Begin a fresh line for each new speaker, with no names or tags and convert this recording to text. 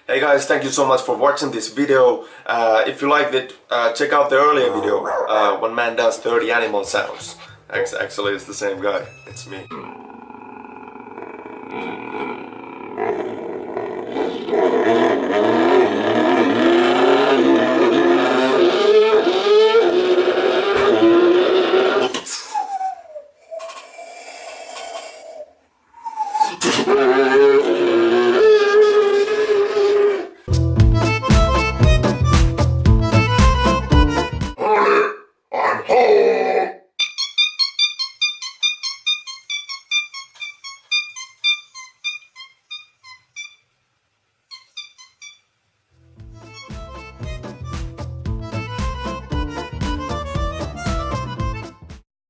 Hey guys, thank you so much for watching this video. If you liked it, check out the earlier video when man does 30 animal sounds. Actually, it's the same guy. It's me.